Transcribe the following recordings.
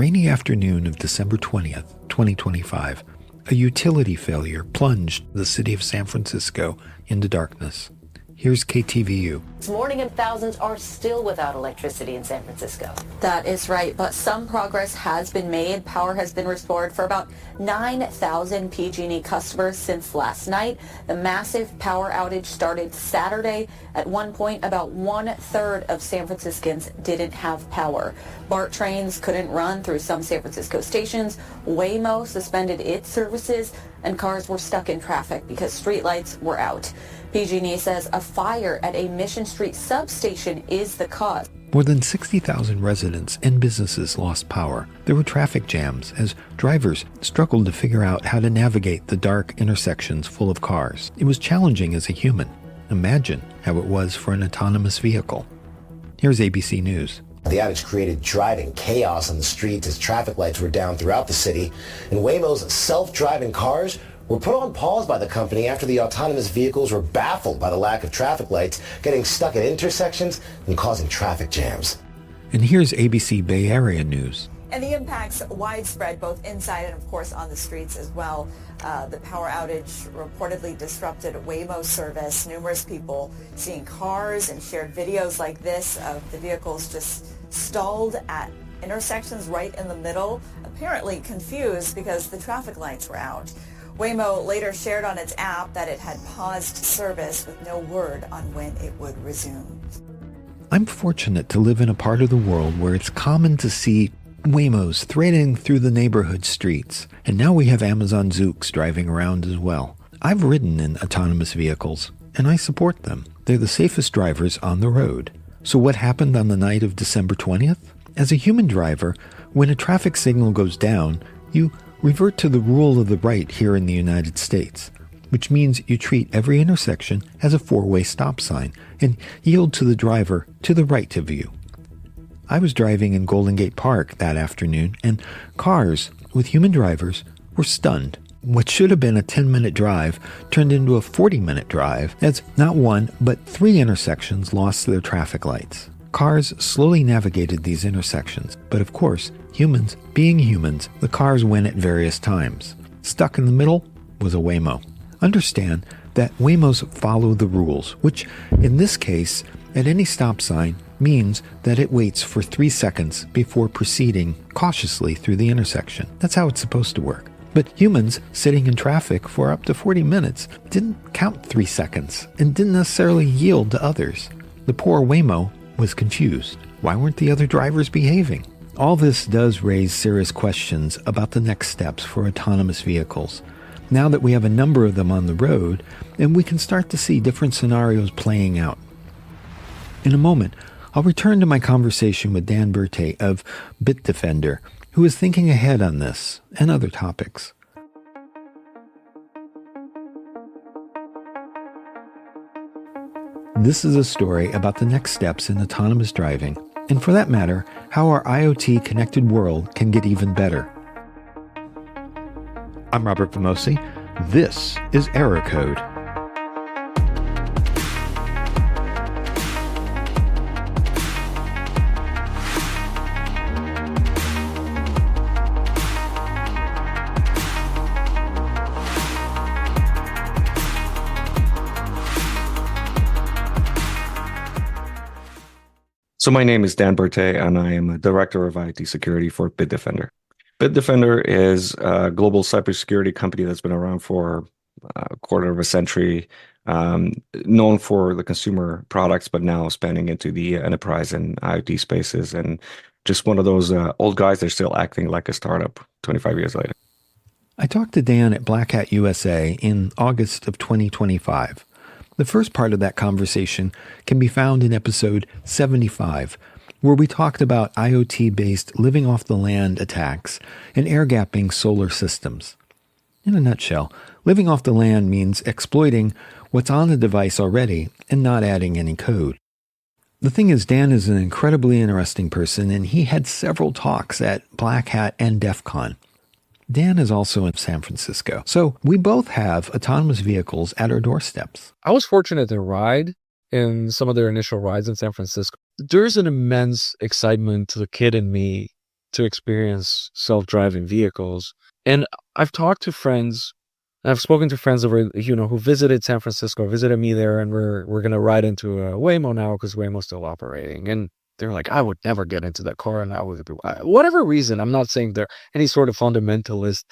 rainy afternoon of December 20th, 2025, a utility failure plunged the city of San Francisco into darkness. Here's KTVU. This morning, and thousands are still without electricity in San Francisco. That is right, but some progress has been made. Power has been restored for about 9,000 PG&E customers since last night. The massive power outage started Saturday. At one point, about 1/3 of San Franciscans didn't have power. BART trains couldn't run through some San Francisco stations. Waymo suspended its services, and cars were stuck in traffic because streetlights were out. PG&E says a fire at a Mission Street substation is the cause. More than 60,000 residents and businesses lost power. There were traffic jams as drivers struggled to figure out how to navigate the dark intersections full of cars. It was challenging as a human. Imagine how it was for an autonomous vehicle. Here's ABC News. The outage created driving chaos on the streets as traffic lights were down throughout the city, and Waymo's self-driving cars were put on pause by the company after the autonomous vehicles were baffled by the lack of traffic lights, getting stuck at intersections and causing traffic jams. And here's ABC Bay Area News. And the impacts widespread both inside and, of course, on the streets as well. The power outage reportedly disrupted Waymo service. Numerous people seeing cars and shared videos like this of the vehicles just stalled at intersections right in the middle, apparently confused because the traffic lights were out. Waymo later shared on its app that it had paused service with no word on when it would resume. I'm fortunate to live in a part of the world where it's common to see Waymos threading through the neighborhood streets, and now we have Amazon Zooks driving around as well. I've ridden in autonomous vehicles, and I support them. They're the safest drivers on the road. So what happened on the night of December 20th? As a human driver, when a traffic signal goes down, you revert to the rule of the right here in the United States, which means you treat every intersection as a four-way stop sign and yield to the driver to the right of you. I was driving in Golden Gate Park that afternoon, and cars with human drivers were stunned. What should have been a 10-minute drive turned into a 40-minute drive as not one, but 3 intersections lost their traffic lights. Cars slowly navigated these intersections, but of course, humans being humans, the cars went at various times. Stuck in the middle was a Waymo. Understand that Waymos follow the rules, which in this case, at any stop sign, means that it waits for 3 seconds before proceeding cautiously through the intersection. That's how it's supposed to work. But humans sitting in traffic for up to 40 minutes didn't count 3 seconds and didn't necessarily yield to others. The poor Waymo was confused. Why weren't the other drivers behaving? All this does raise serious questions about the next steps for autonomous vehicles. Now that we have a number of them on the road, and we can start to see different scenarios playing out. In a moment, I'll return to my conversation with Dan Berte of Bitdefender, who is thinking ahead on this and other topics. This is a story about the next steps in autonomous driving, and for that matter, how our IoT connected world can get even better. I'm Robert Vamosi. This is Error Code. So my name is Dan Berte, and I am a Director of IT Security for Bitdefender. Bitdefender is a global cybersecurity company that's been around for a quarter of a century, known for the consumer products, but now spanning into the enterprise and IoT spaces, and just one of those old guys that are still acting like a startup 25 years later. I talked to Dan at Black Hat USA in August of 2025. The first part of that conversation can be found in episode 75, where we talked about IoT-based living off the land attacks and air-gapping solar systems. In a nutshell, living off the land means exploiting what's on the device already and not adding any code. The thing is, Dan is an incredibly interesting person, and he had several talks at Black Hat and DEF CON. Dan is also in San Francisco, so we both have autonomous vehicles at our doorsteps. I was fortunate to ride in some of their initial rides in San Francisco. There's an immense excitement to the kid in me to experience self-driving vehicles. And I've talked to friends, I've spoken to friends over, who visited San Francisco, visited me there, and we're gonna ride into a Waymo now because Waymo's still operating. And they're like, I would never get into that car, and I would, whatever reason. I'm not saying they're any sort of fundamentalist.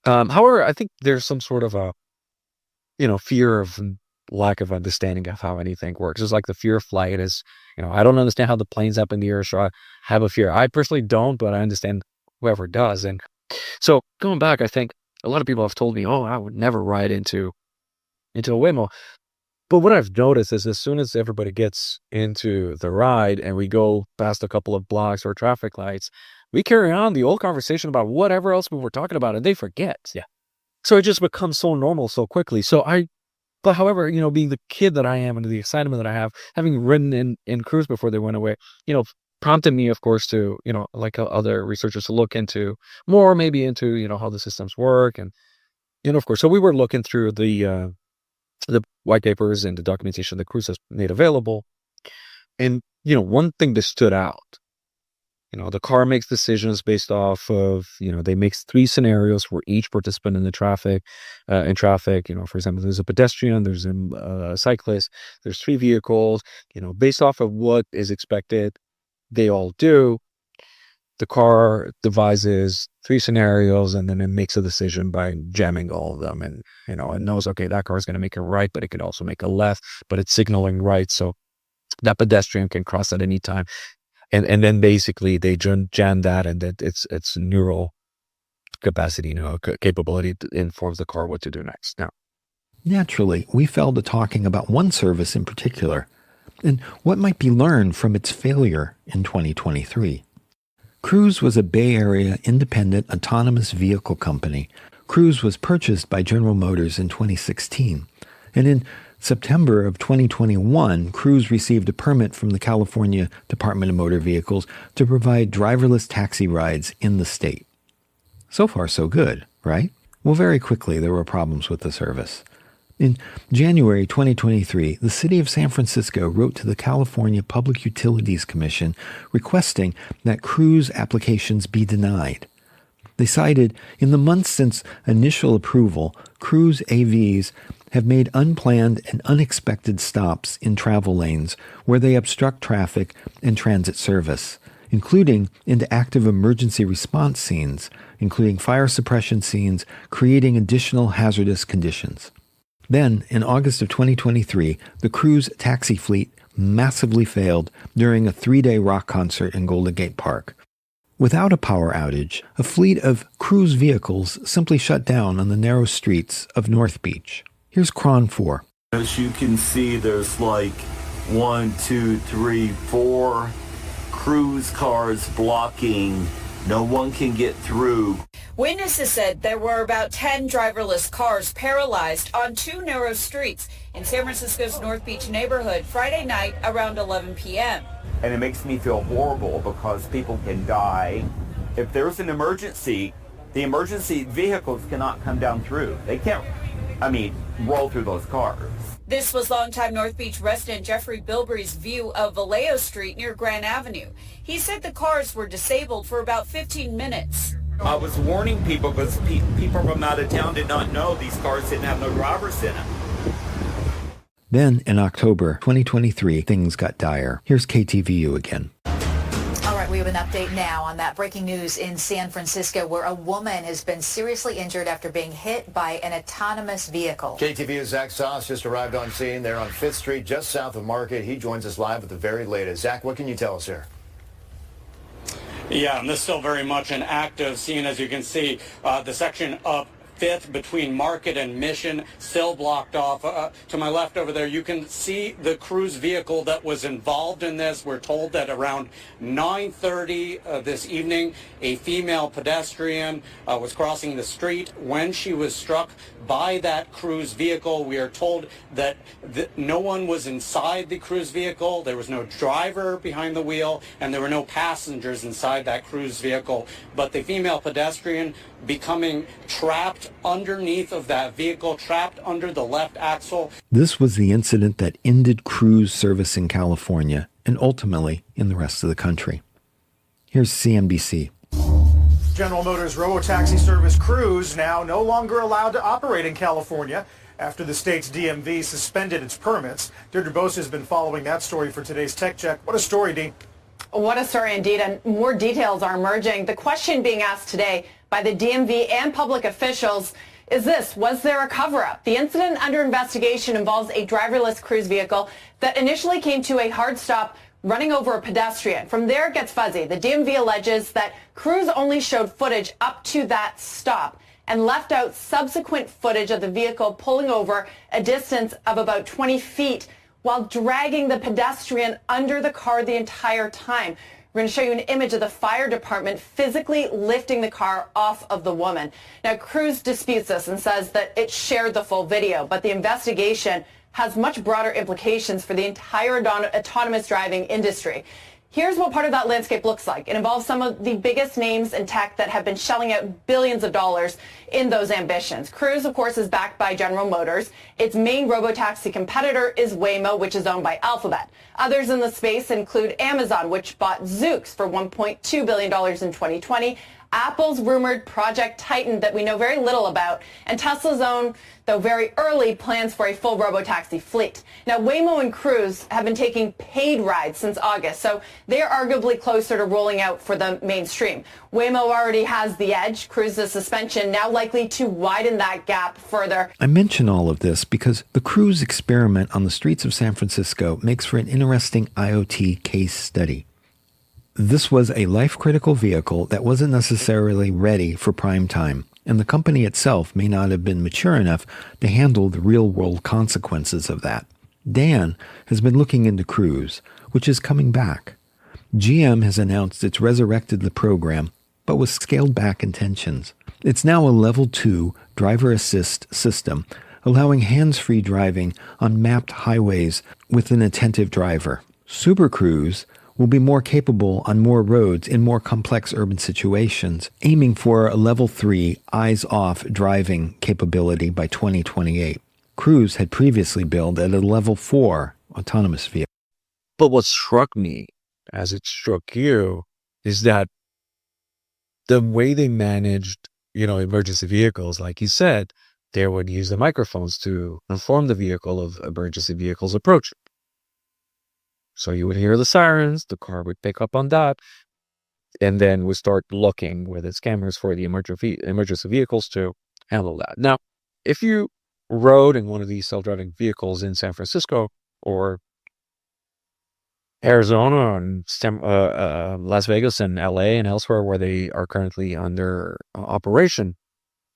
However, I think there's some sort of a, fear of lack of understanding of how anything works. It's like the fear of flight is, I don't understand how the planes up in the air, so I have a fear. I personally don't, but I understand whoever does. And so going back, I think a lot of people have told me, oh, I would never ride into a Waymo. But what I've noticed is as soon as everybody gets into the ride and we go past a couple of blocks or traffic lights, we carry on the old conversation about whatever else we were talking about, and they forget. Yeah. So it just becomes so normal so quickly. But however, being the kid that I am and the excitement that I have, having ridden in Cruise before they went away, prompted me, of course, to, like other researchers, to look into more, maybe into, how the systems work. And, of course, so we were looking through the white papers and the documentation that Cruise has made available. And, one thing that stood out, the car makes decisions based off of, they make 3 scenarios for each participant in traffic. For example, there's a pedestrian, there's a cyclist, there's 3 vehicles, based off of what is expected, they all do. The car devises 3 scenarios, and then it makes a decision by jamming all of them. And, it knows, okay, that car is going to make a right, but it could also make a left, but it's signaling right. So that pedestrian can cross at any time. And then basically they jam that, and that it's neural capacity, capability informs the car what to do next. Now, naturally, we fell to talking about one service in particular, and what might be learned from its failure in 2023. Cruise was a Bay Area independent autonomous vehicle company. Cruise was purchased by General Motors in 2016, and in September of 2021, Cruise received a permit from the California Department of Motor Vehicles to provide driverless taxi rides in the state. So far, so good, right? Well, very quickly, there were problems with the service. In January 2023, the city of San Francisco wrote to the California Public Utilities Commission requesting that Cruise applications be denied. They cited, in the months since initial approval, Cruise AVs have made unplanned and unexpected stops in travel lanes where they obstruct traffic and transit service, including into active emergency response scenes, including fire suppression scenes, creating additional hazardous conditions. Then, in August of 2023, the Cruise taxi fleet massively failed during a 3-day rock concert in Golden Gate Park. Without a power outage, a fleet of Cruise vehicles simply shut down on the narrow streets of North Beach. Here's Cron 4. As you can see, there's like 1, 2, 3, 4 Cruise cars blocking. No one can get through. Witnesses said there were about 10 driverless cars paralyzed on 2 narrow streets in San Francisco's North Beach neighborhood Friday night around 11 p.m. And it makes me feel horrible because people can die. If there's an emergency, the emergency vehicles cannot come down through. They can't, roll through those cars. This was longtime North Beach resident Jeffrey Bilbrey's view of Vallejo Street near Grand Avenue. He said the cars were disabled for about 15 minutes. I was warning people because people from out of town did not know these cars didn't have no drivers in them. Then, in October 2023, things got dire. Here's KTVU again. All right, we have an update now on that breaking news in San Francisco where a woman has been seriously injured after being hit by an autonomous vehicle. KTVU's Zach Sauce just arrived on scene there on 5th Street, just south of Market. He joins us live with the very latest. Zach, what can you tell us here? Yeah, and this is still very much an active scene. As you can see, the section up 5th between Market and Mission still blocked off. To my left over there, you can see the Cruise vehicle that was involved in this. We're told that around 9:30 this evening, a female pedestrian was crossing the street when she was struck by that Cruise vehicle. We are told that no one was inside the Cruise vehicle. There was no driver behind the wheel, and there were no passengers inside that Cruise vehicle. But the female pedestrian becoming trapped underneath of that vehicle, trapped under the left axle. This was the incident that ended Cruise service in California and ultimately in the rest of the country. Here's CNBC. General Motors robotaxi service Cruise now no longer allowed to operate in California after the state's DMV suspended its permits. Deirdre Bose has been following that story for today's Tech Check. What a story, Dean. What a story indeed, and more details are emerging. The question being asked today by the DMV and public officials is this: was there a cover-up? The incident under investigation involves a driverless Cruise vehicle that initially came to a hard stop running over a pedestrian. From there it gets fuzzy. The DMV alleges that Cruise only showed footage up to that stop and left out subsequent footage of the vehicle pulling over a distance of about 20 feet while dragging the pedestrian under the car the entire time. We're going to show you an image of the fire department physically lifting the car off of the woman. Now, Cruise disputes this and says that it shared the full video, but the investigation has much broader implications for the entire autonomous driving industry. Here's what part of that landscape looks like. It involves some of the biggest names in tech that have been shelling out billions of dollars in those ambitions. Cruise, of course, is backed by General Motors. Its main robotaxi competitor is Waymo, which is owned by Alphabet. Others in the space include Amazon, which bought Zoox for $1.2 billion in 2020, Apple's rumored Project Titan that we know very little about, and Tesla's own, though very early, plans for a full robotaxi fleet. Now, Waymo and Cruise have been taking paid rides since August, so they're arguably closer to rolling out for the mainstream. Waymo already has the edge. Cruise's suspension now likely to widen that gap further. I mention all of this because the Cruise experiment on the streets of San Francisco makes for an interesting IoT case study. This was a life-critical vehicle that wasn't necessarily ready for prime time, and the company itself may not have been mature enough to handle the real-world consequences of that. Dan has been looking into Cruise, which is coming back. GM has announced it's resurrected the program, but with scaled-back intentions. It's now a Level 2 driver assist system, allowing hands-free driving on mapped highways with an attentive driver. Super Cruise will be more capable on more roads in more complex urban situations, aiming for a Level 3 eyes-off driving capability by 2028. Cruise had previously billed at a Level 4 autonomous vehicle. But what struck me, as it struck you, is that the way they managed, emergency vehicles, like you said, they would use the microphones to inform the vehicle of emergency vehicles approaching. So you would hear the sirens, the car would pick up on that, and then would start looking with its cameras for the emergency vehicles to handle that. Now, if you rode in one of these self-driving vehicles in San Francisco or Arizona and Las Vegas and LA and elsewhere where they are currently under operation,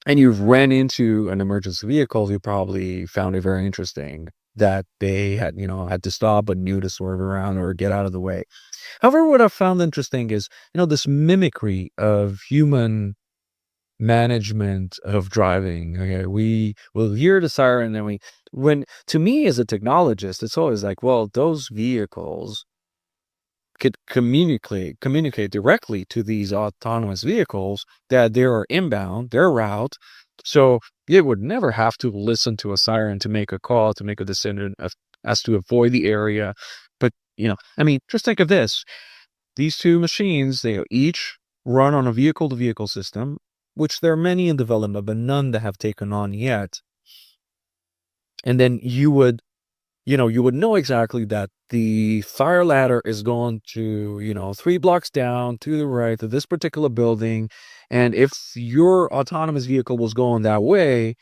and you've ran into an emergency vehicle, you probably found it very interesting that they had to stop but knew to swerve around or get out of the way. However, what I found interesting is, this mimicry of human management of driving. Okay, we will hear the siren, and to me as a technologist, it's always like, well, those vehicles could communicate directly to these autonomous vehicles that they are inbound, their route. So it would never have to listen to a siren to make a call, to make a decision as to avoid the area. But, just think of this. These two machines, they each run on a vehicle-to-vehicle system, which there are many in development, but none that have taken on yet. And then you would know exactly that the fire ladder is going to, 3 blocks down to the right of this particular building. And if your autonomous vehicle was going that way,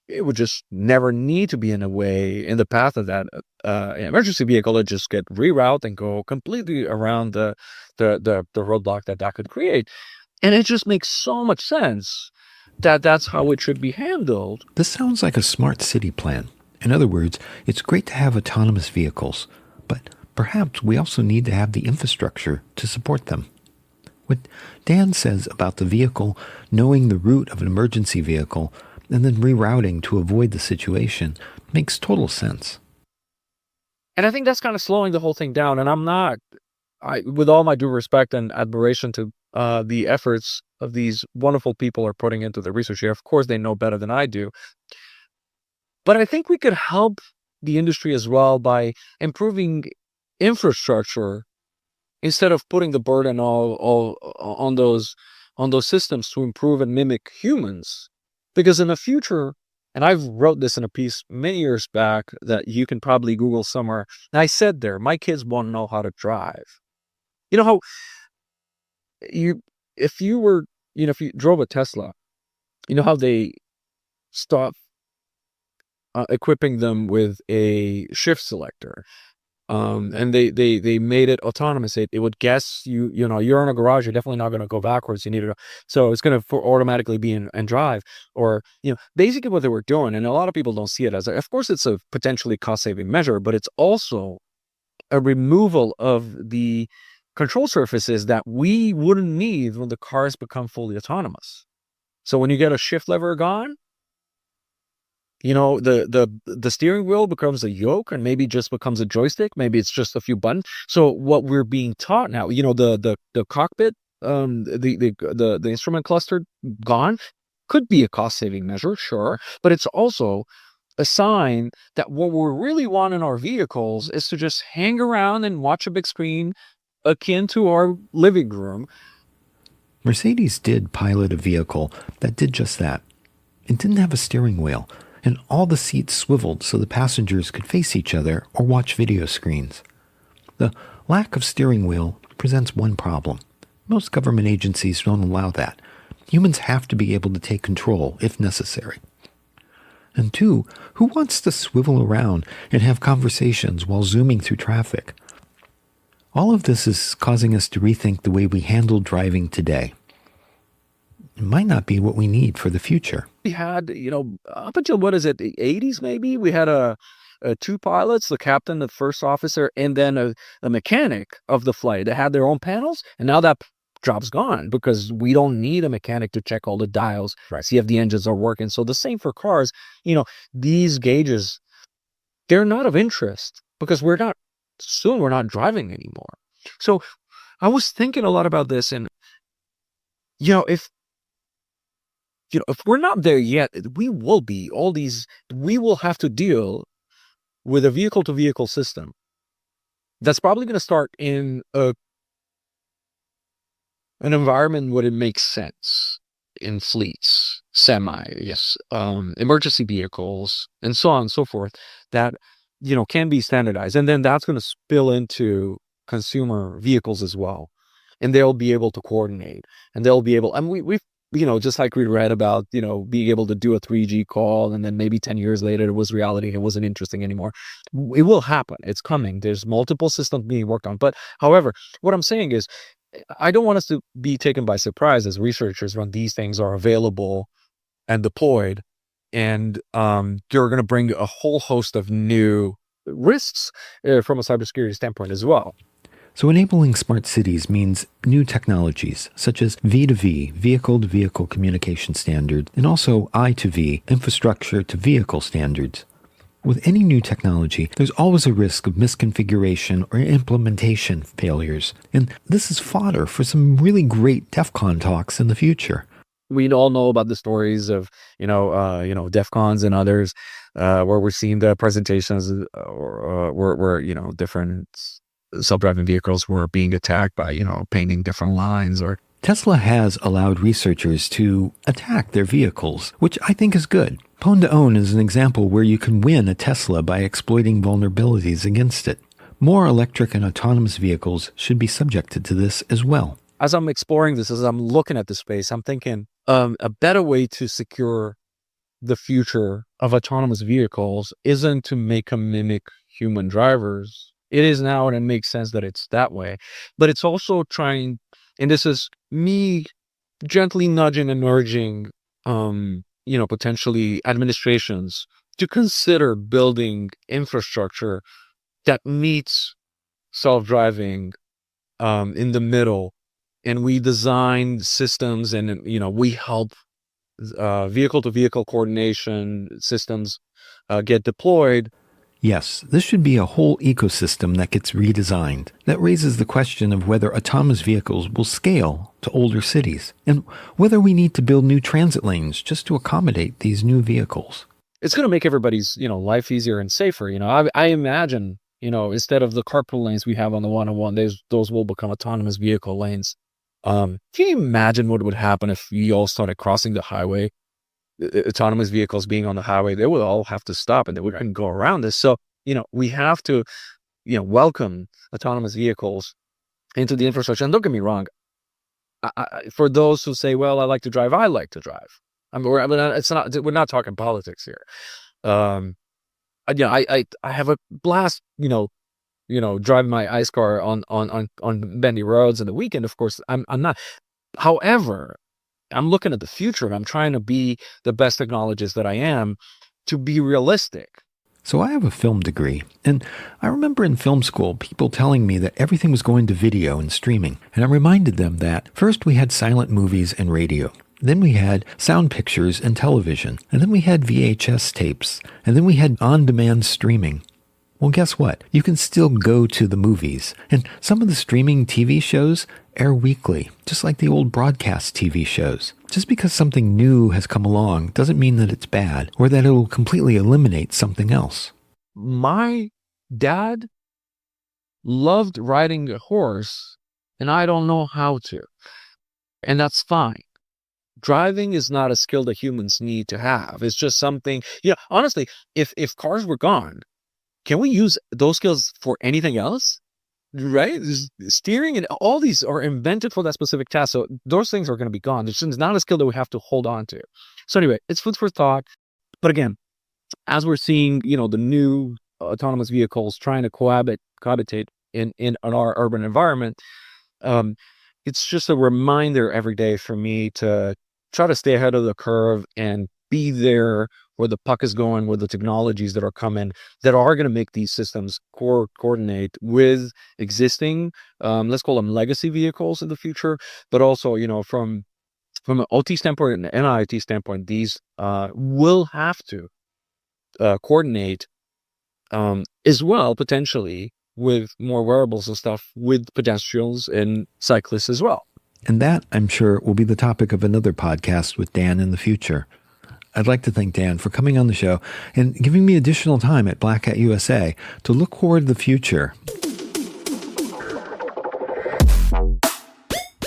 it would just never need to be in the path of that emergency vehicle. It just get reroute and go completely around the roadblock that could create. And it just makes so much sense that that's how it should be handled. This sounds like a smart city plan. In other words, it's great to have autonomous vehicles, but perhaps we also need to have the infrastructure to support them. What Dan says about the vehicle knowing the route of an emergency vehicle and then rerouting to avoid the situation makes total sense. And I think that's kind of slowing the whole thing down. And with all my due respect and admiration to the efforts of these wonderful people are putting into the research here, of course they know better than I do. But I think we could help the industry as well by improving infrastructure instead of putting the burden all on those on those systems to improve and mimic humans. Because in the future, and I've wrote this in a piece many years back that you can probably Google somewhere. And I said there, my kids won't know how to drive. You know how you, if you were, if you drove a Tesla, you know how they stop equipping them with a shift selector. And they made it autonomous. It would guess you're in a garage. You're definitely not going to go backwards. You need to, so it's going to automatically be in and drive. Or basically what they were doing, and a lot of people don't see it as. Of course, it's a potentially cost saving measure, but it's also a removal of the control surfaces that we wouldn't need when the cars become fully autonomous. So when you get a shift lever gone, the steering wheel becomes a yoke and maybe just becomes a joystick. Maybe it's just a few buttons. So what we're being taught now, the cockpit, the instrument cluster gone could be a cost saving measure, sure, but it's also a sign that what we really want in our vehicles is to just hang around and watch a big screen akin to our living room. Mercedes did pilot a vehicle that did just that. It didn't have a steering wheel, and all the seats swiveled so the passengers could face each other or watch video screens. The lack of steering wheel presents one problem. Most government agencies don't allow that. Humans have to be able to take control if necessary. And two, who wants to swivel around and have conversations while zooming through traffic? All of this is causing us to rethink the way we handle driving today. It might not be what we need for the future. We had, up until, the 80s maybe, we had two pilots, the captain, the first officer, and then a mechanic of the flight that had their own panels. And now that job's gone because we don't need a mechanic to check all the dials, right? See if the engines are working. So the same for cars. These gauges, they're not of interest because we're not driving anymore. So I was thinking a lot about this, and if we're not there yet, we will be. We will have to deal with a vehicle-to-vehicle system that's probably going to start in an environment where it makes sense, in fleets, semis, emergency vehicles, and so on and so forth, that can be standardized. And then that's going to spill into consumer vehicles as well. And they'll be able to coordinate, and they'll be able, and we've just like we read about, being able to do a 3G call, and then maybe 10 years later, it was reality. It wasn't interesting anymore. It will happen. It's coming. There's multiple systems being worked on. But however, what I'm saying is, I don't want us to be taken by surprise as researchers when these things are available and deployed. And they're going to bring a whole host of new risks from a cybersecurity standpoint as well. So enabling smart cities means new technologies, such as V2V, vehicle-to-vehicle communication standards, and also I2V, infrastructure-to-vehicle standards. With any new technology, there's always a risk of misconfiguration or implementation failures, and this is fodder for some really great DEF CON talks in the future. We all know about the stories of, DEF CONs and others, where we're seeing the presentations where different self-driving vehicles were being attacked by, painting different lines. Or Tesla has allowed researchers to attack their vehicles, which I think is good. Pwn to Own is an example where you can win a Tesla by exploiting vulnerabilities against it. More electric and autonomous vehicles should be subjected to this as well. As I'm exploring this, as I'm looking at the space, I'm thinking a better way to secure the future of autonomous vehicles isn't to make them mimic human drivers. It is now, and it makes sense that it's that way. But it's also trying, and this is me gently nudging and urging, potentially administrations to consider building infrastructure that meets self-driving in the middle. And we design systems, and we help vehicle-to-vehicle coordination systems get deployed. Yes, this should be a whole ecosystem that gets redesigned. That raises the question of whether autonomous vehicles will scale to older cities, and whether we need to build new transit lanes just to accommodate these new vehicles. It's going to make everybody's, life easier and safer. I imagine, instead of the carpool lanes we have on the 101, those will become autonomous vehicle lanes. Can you imagine what would happen if we all started crossing the highway? Autonomous vehicles being on the highway, they would all have to stop and they wouldn't go around this. So, we have to, welcome autonomous vehicles into the infrastructure. And don't get me wrong, for those who say, well, I like to drive. We're not talking politics here. I have a blast, driving my ICE car on bendy roads in the weekend. Of course, I'm not. However, I'm looking at the future and I'm trying to be the best technologist that I am to be realistic. So I have a film degree, and I remember in film school people telling me that everything was going to video and streaming. And I reminded them that first we had silent movies and radio. Then we had sound pictures and television. And then we had VHS tapes. And then we had on-demand streaming. Well, guess what? You can still go to the movies. And some of the streaming TV shows air weekly, just like the old broadcast TV shows. Just because something new has come along doesn't mean that it's bad or that it will completely eliminate something else. My dad loved riding a horse, and I don't know how to. And that's fine. Driving is not a skill that humans need to have. It's just something, honestly, if cars were gone, can we use those skills for anything else? Right? Steering and all these are invented for that specific task. So those things are going to be gone. It's not a skill that we have to hold on to. So anyway, it's food for thought. But again, as we're seeing, the new autonomous vehicles trying to cohabitate in our urban environment, it's just a reminder every day for me to try to stay ahead of the curve and be there where the puck is going, with the technologies that are coming that are going to make these systems coordinate with existing, let's call them legacy vehicles in the future, but also, from an OT standpoint and an IoT standpoint, these will have to coordinate as well, potentially, with more wearables and stuff with pedestrians and cyclists as well. And that, I'm sure, will be the topic of another podcast with Dan in the future. I'd like to thank Dan for coming on the show and giving me additional time at Black Hat USA to look forward to the future.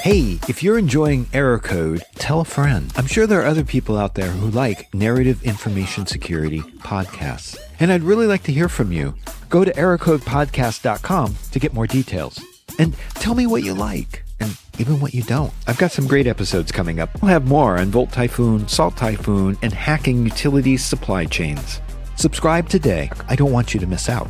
Hey, if you're enjoying Error Code, tell a friend. I'm sure there are other people out there who like narrative information security podcasts. And I'd really like to hear from you. Go to errorcodepodcast.com to get more details. And tell me what you like, and even what you don't. I've got some great episodes coming up. We'll have more on Volt Typhoon, Salt Typhoon, and hacking utilities supply chains. Subscribe today. I don't want you to miss out.